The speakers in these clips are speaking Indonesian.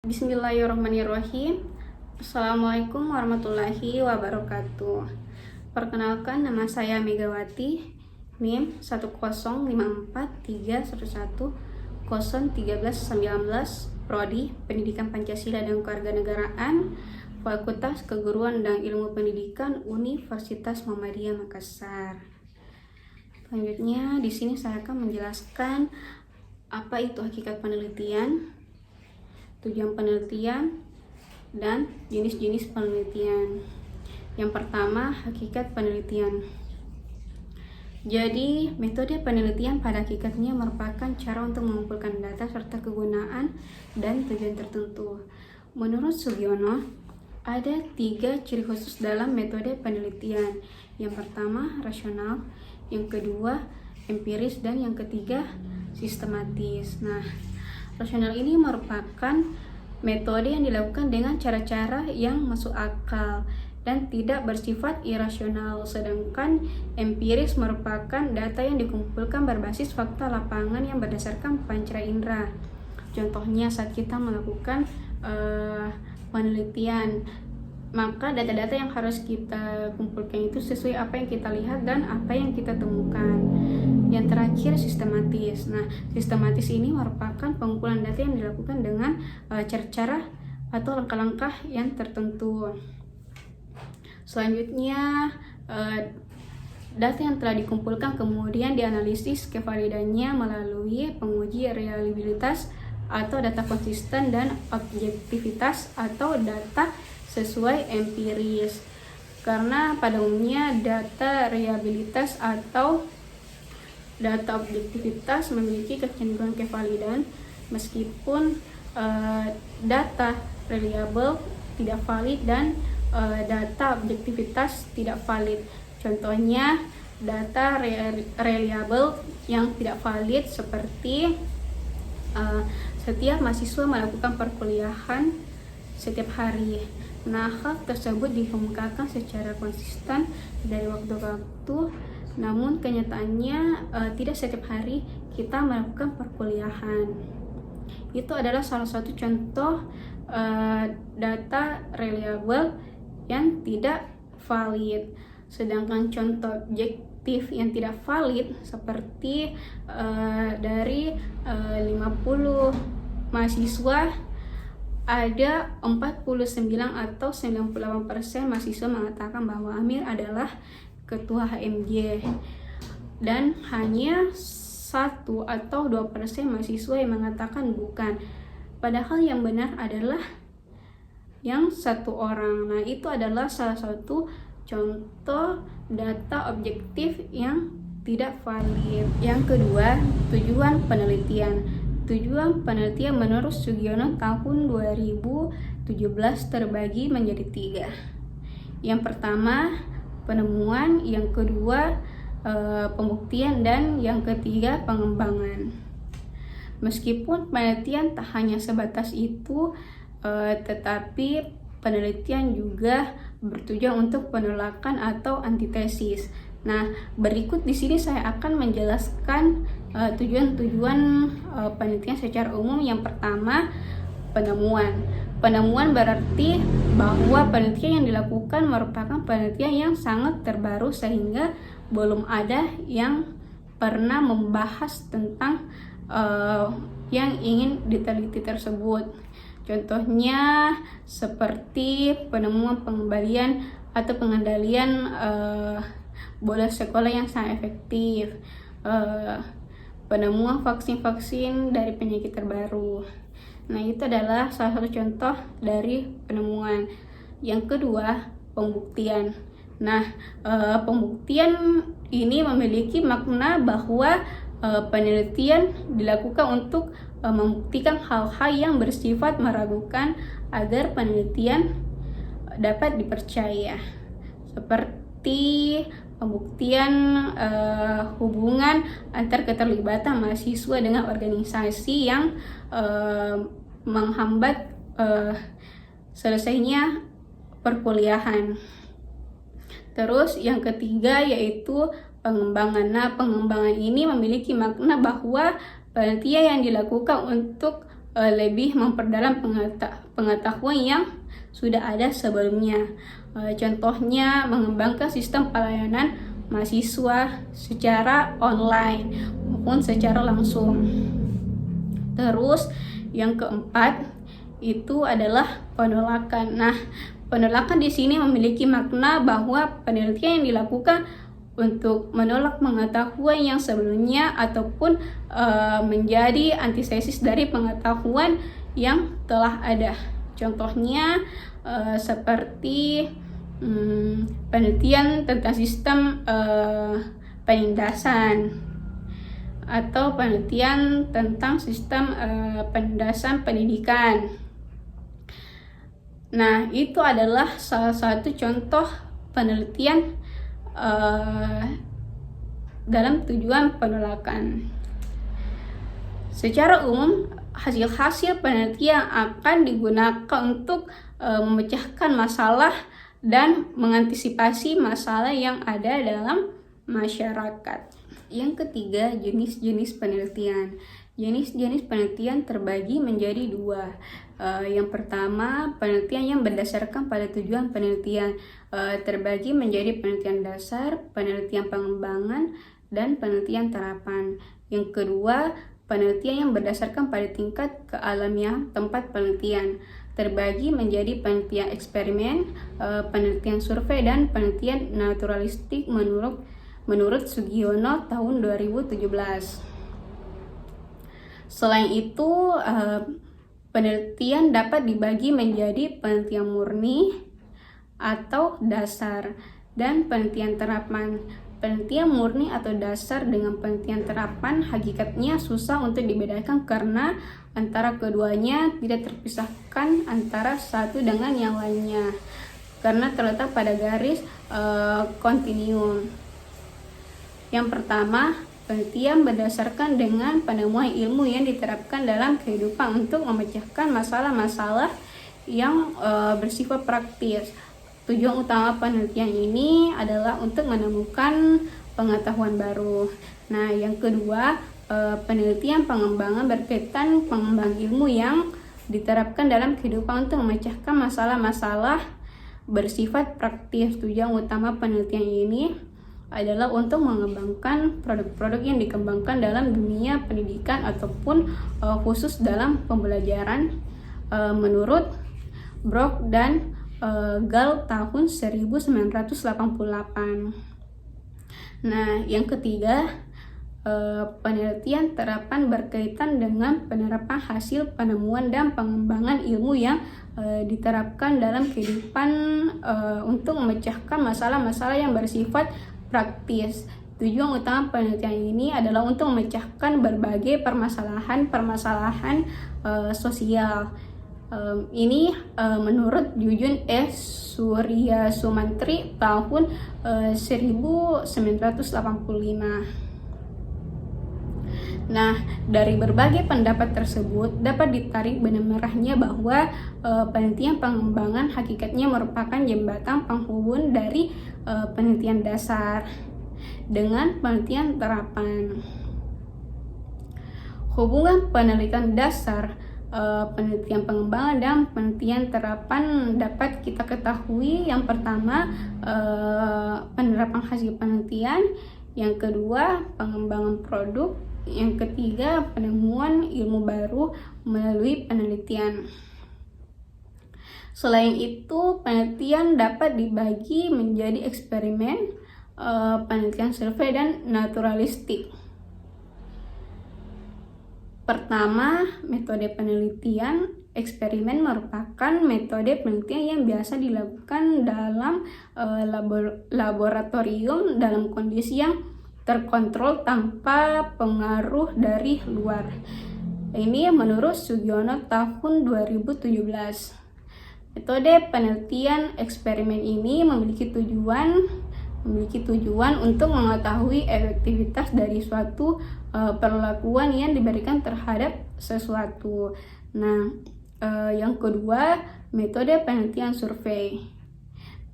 Bismillahirrahmanirrahim. Assalamualaikum warahmatullahi wabarakatuh. Perkenalkan, nama saya Megawati, NIM 1031311001319, Prodi Pendidikan Pancasila dan Kewarganegaraan, Fakultas Keguruan dan Ilmu Pendidikan, Universitas Muhammadiyah Makassar. Selanjutnya, di sini saya akan menjelaskan apa itu hakikat penelitian, tujuan penelitian, dan jenis-jenis penelitian. Yang pertama, hakikat penelitian. Jadi, metode penelitian pada hakikatnya merupakan cara untuk mengumpulkan data serta kegunaan dan tujuan tertentu. Menurut Sugiono, ada 3 ciri khusus dalam metode penelitian. Yang pertama, rasional, yang kedua, empiris, dan yang ketiga, sistematis. Nah, rasional ini merupakan metode yang dilakukan dengan cara-cara yang masuk akal dan tidak bersifat irasional, sedangkan empiris merupakan data yang dikumpulkan berbasis fakta lapangan yang berdasarkan panca indera. Contohnya saat kita melakukan penelitian, maka data-data yang harus kita kumpulkan itu sesuai apa yang kita lihat dan apa yang kita temukan. Yang terakhir, sistematis. Nah, sistematis ini merupakan pengumpulan data yang dilakukan dengan cara-cara atau langkah-langkah yang tertentu. Selanjutnya, data yang telah dikumpulkan kemudian dianalisis kevalidannya melalui penguji reliabilitas atau data konsisten dan objektivitas atau data sesuai empiris. Karena pada umumnya data reliabilitas atau data objektivitas memiliki kecenderungan kevalidan, meskipun data reliable tidak valid dan data objektivitas tidak valid. Contohnya, data reliable yang tidak valid seperti setiap mahasiswa melakukan perkuliahan setiap hari. Nah, hal tersebut dikemukakan secara konsisten dari waktu ke waktu, namun kenyataannya tidak setiap hari kita melakukan perkuliahan. Itu adalah salah satu contoh data reliable yang tidak valid. Sedangkan contoh objektif yang tidak valid seperti dari 50 mahasiswa ada 49 atau 98% mahasiswa mengatakan bahwa Amir adalah ketua HMJ, dan hanya 1 atau 2% mahasiswa yang mengatakan bukan. Padahal yang benar adalah yang 1 orang. Nah, itu adalah salah satu contoh data objektif yang tidak valid. Yang kedua, tujuan penelitian. Tujuan penelitian menurut Sugiono tahun 2017 terbagi menjadi 3. Yang pertama, penemuan, yang kedua, pembuktian, dan yang ketiga, pengembangan. Meskipun penelitian tak hanya sebatas itu, tetapi penelitian juga bertujuan untuk penolakan atau antitesis. Nah, berikut di sini saya akan menjelaskan tujuan-tujuan penelitian secara umum. Yang pertama, penemuan. Penemuan berarti bahwa penelitian yang dilakukan merupakan penelitian yang sangat terbaru sehingga belum ada yang pernah membahas tentang yang ingin diteliti tersebut. Contohnya seperti penemuan pengembalian atau pengendalian bolos sekolah yang sangat efektif, penemuan vaksin-vaksin dari penyakit terbaru. Nah, itu adalah salah satu contoh dari penemuan. Yang kedua, pembuktian. Nah, pembuktian ini memiliki makna bahwa penelitian dilakukan untuk membuktikan hal-hal yang bersifat meragukan agar penelitian dapat dipercaya, seperti pembuktian hubungan antar keterlibatan mahasiswa dengan organisasi yang menghambat selesainya perkuliahan. Terus yang ketiga yaitu pengembangan. Nah, pengembangan ini memiliki makna bahwa penelitian yang dilakukan untuk lebih memperdalam pengetahuan yang sudah ada sebelumnya. Contohnya mengembangkan sistem pelayanan mahasiswa secara online maupun secara langsung. Terus yang keempat itu adalah penolakan. Nah, penolakan di sini memiliki makna bahwa penelitian yang dilakukan untuk menolak pengetahuan yang sebelumnya ataupun menjadi antithesis dari pengetahuan yang telah ada. Contohnya seperti penelitian tentang sistem penindasan atau penelitian tentang sistem penindasan pendidikan. Nah, itu adalah salah satu contoh penelitian dalam tujuan penolakan. Secara umum, hasil-hasil penelitian akan digunakan untuk memecahkan masalah dan mengantisipasi masalah yang ada dalam masyarakat. Yang ketiga, jenis-jenis penelitian. Jenis-jenis penelitian terbagi menjadi dua. Yang pertama, penelitian yang berdasarkan pada tujuan penelitian terbagi menjadi penelitian dasar, penelitian pengembangan, dan penelitian terapan. Yang kedua, penelitian yang berdasarkan pada tingkat kealamian tempat penelitian terbagi menjadi penelitian eksperimen, penelitian survei, dan penelitian naturalistik menurut Sugiono tahun 2017. Selain itu, penelitian dapat dibagi menjadi penelitian murni atau dasar dan penelitian terapan. Penelitian murni atau dasar dengan penelitian terapan hakikatnya susah untuk dibedakan karena antara keduanya tidak terpisahkan antara satu dengan yang lainnya karena terletak pada garis kontinuum. Yang pertama, penelitian berdasarkan dengan penemuan ilmu yang diterapkan dalam kehidupan untuk memecahkan masalah-masalah yang bersifat praktis. Tujuan utama penelitian ini adalah untuk menemukan pengetahuan baru. Nah, yang kedua, penelitian pengembangan berkaitan pengembangan ilmu yang diterapkan dalam kehidupan untuk memecahkan masalah-masalah bersifat praktis. Tujuan utama penelitian ini adalah untuk mengembangkan produk-produk yang dikembangkan dalam dunia pendidikan ataupun khusus dalam pembelajaran menurut Brock dan Gall tahun 1988. Nah, yang ketiga, penelitian terapan berkaitan dengan penerapan hasil penemuan dan pengembangan ilmu yang diterapkan dalam kehidupan untuk memecahkan masalah-masalah yang bersifat praktis. Tujuan utama penelitian ini adalah untuk memecahkan berbagai permasalahan sosial. Ini menurut Jujun Surya Sumantri tahun 1985. Nah, dari berbagai pendapat tersebut dapat ditarik benang merahnya bahwa penelitian pengembangan hakikatnya merupakan jembatan penghubung dari penelitian dasar dengan penelitian terapan. Hubungan penelitian dasar, penelitian pengembangan, dan penelitian terapan dapat kita ketahui. Yang pertama, penerapan hasil penelitian. Yang kedua, pengembangan produk. Yang ketiga, penemuan ilmu baru melalui penelitian. Selain itu, penelitian dapat dibagi menjadi eksperimen, penelitian survei, dan naturalistik. Pertama, metode penelitian. Eksperimen merupakan metode penelitian yang biasa dilakukan dalam laboratorium dalam kondisi yang terkontrol tanpa pengaruh dari luar. Ini menurut Sugiono tahun 2017. Metode penelitian eksperimen ini memiliki tujuan untuk mengetahui efektivitas dari suatu perlakuan yang diberikan terhadap sesuatu. Nah, yang kedua, metode penelitian survei.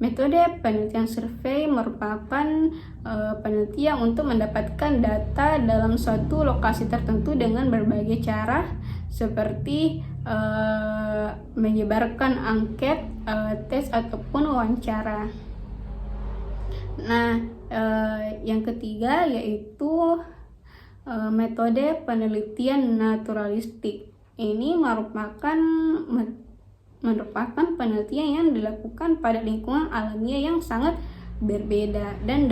Metode penelitian survei merupakan penelitian untuk mendapatkan data dalam suatu lokasi tertentu dengan berbagai cara, seperti menyebarkan angket, tes ataupun wawancara. Nah, yang ketiga yaitu metode penelitian naturalistik. Ini merupakan penelitian yang dilakukan pada lingkungan alamiah yang sangat berbeda dan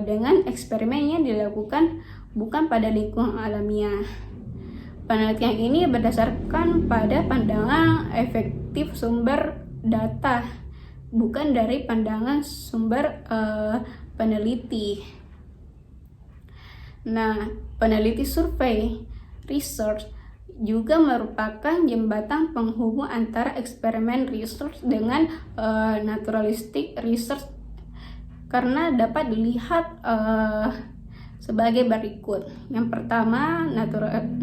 dengan eksperimen yang dilakukan bukan pada lingkungan alamiah. Penelitian ini berdasarkan pada pandangan efektif sumber data, bukan dari pandangan sumber peneliti. Nah, peneliti survei research juga merupakan jembatan penghubung antara eksperimen research dengan naturalistik research, karena dapat dilihat sebagai berikut. Yang pertama,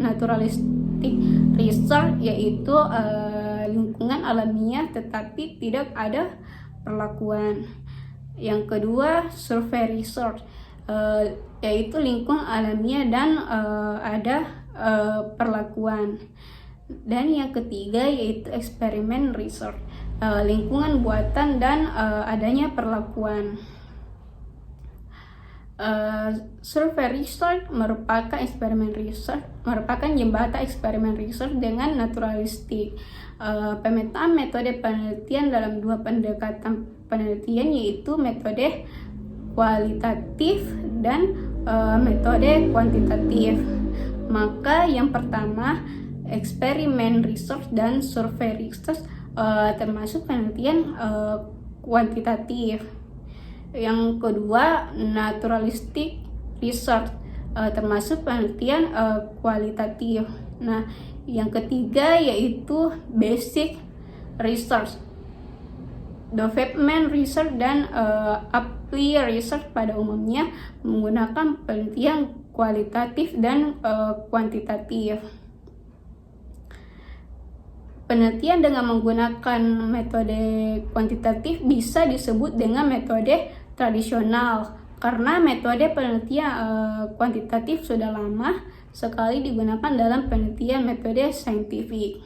naturalistik research yaitu lingkungan alamiah tetapi tidak ada perlakuan. Yang kedua, survey research yaitu lingkungan alamiah dan ada perlakuan. Dan yang ketiga yaitu eksperimen research, lingkungan buatan dan adanya perlakuan. Survey research merupakan jembatan eksperimen research dengan naturalistik. Pemetaan metode penelitian dalam dua pendekatan penelitian yaitu metode kualitatif dan metode kuantitatif. Maka yang pertama, eksperimen research dan survei research termasuk penelitian kuantitatif. Yang kedua, naturalistik research termasuk penelitian kualitatif. Nah, yang ketiga yaitu basic research, development research dan applied research pada umumnya menggunakan penelitian kualitatif dan kuantitatif. Penelitian dengan menggunakan metode kuantitatif bisa disebut dengan metode tradisional, karena metode penelitian kuantitatif sudah lama sekali digunakan dalam penelitian metode saintifik.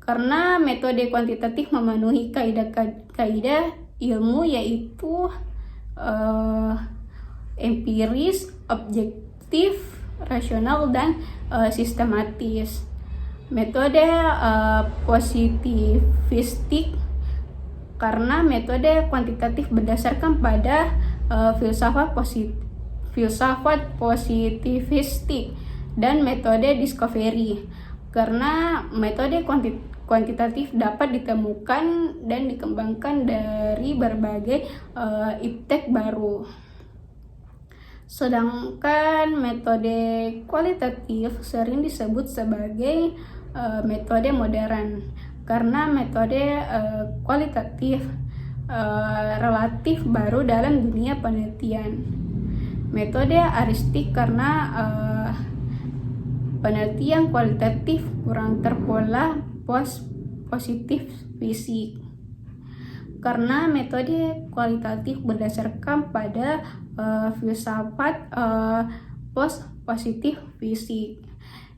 Karena metode kuantitatif memenuhi kaidah ilmu yaitu empiris, objektif, rasional, dan sistematis. Metode positivistik, karena metode kuantitatif berdasarkan pada filsafat positivistik, dan metode discovery, karena metode kuantitatif dapat ditemukan dan dikembangkan dari berbagai iptek baru. Sedangkan metode kualitatif sering disebut sebagai metode modern, karena metode kualitatif relatif baru dalam dunia penelitian. Metode aristik, karena penelitian kualitatif kurang terpola positif fisik, karena metode kualitatif berdasarkan pada filsafat positif fisik.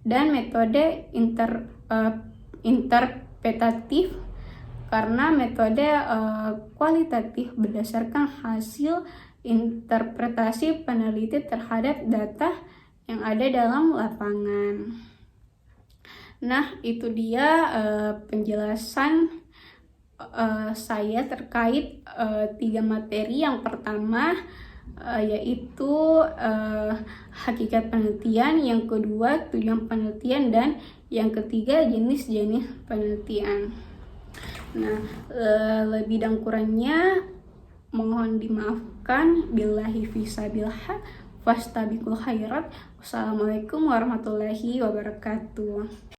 Dan metode interpretatif, karena metode kualitatif berdasarkan hasil interpretasi peneliti terhadap data yang ada dalam lapangan. Nah, itu dia penjelasan saya terkait 3 materi. Yang pertama yaitu hakikat penelitian, yang kedua tujuan penelitian, dan yang ketiga jenis-jenis penelitian. Nah, lebih dan kurangnya mohon dimaafkan. Billahi fisabilillah, fastabiqul khairat. Wassalamualaikum warahmatullahi wabarakatuh.